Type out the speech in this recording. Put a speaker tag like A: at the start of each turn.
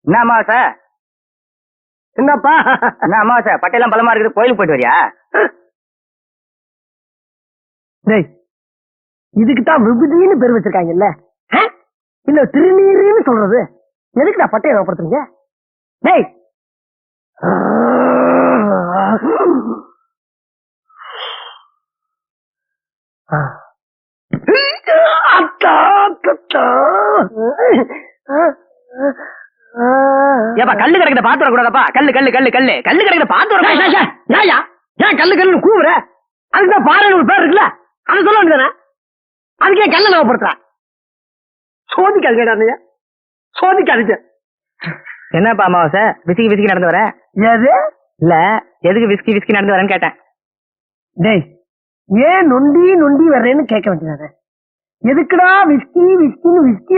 A: என்ன அமாவாசை?
B: என்னப்பா
A: என்ன அமாவாசை? பட்டையெல்லாம் பலமா இருக்குது, கோயிலுக்கு போயிட்டு வரியா?
B: டேய், இதுக்குதான் விபூதின்னு பேர் வச்சிருக்காங்கல்ல, இல்ல திருநீருன்னு சொல்றது. எதுக்குடா பட்டையை ஞாபகப்படுத்துறீங்க? டேய்,
A: ஏப்பா கல்லு கிடைக்கிற பாத்து வரக்கூடாதப்பா. கல்லு கல்லு கல்லு கல்லு கல்லு கிடைக்கிற பாத்து வர.
B: ஏன் கல்லு கல்லு கூவுற? அதுதான் பாறைன்னு ஒரு பேர் இருக்குல்ல, அதை சொல்ல வேண்டியதானே. அதுக்கே கல்ல ஞாபகப்படுத்துற? சோதிக்காதீங்க, சோதிக்காதீங்க.
A: என்னப்பா அமாவாசை விசிக்கி விசிக்கி நடந்து வர?
B: எது
A: இல்ல எதுக்கு விஸ்கி விஸ்கி நடந்து வரேன்னு கேட்டேன்.
B: டேய், ஏன் நொண்டி நொண்டி வர்றேன்னு கேட்க வேண்டியதானே. எதுக்குடா விஸ்கி விஸ்கின்னு விஸ்கி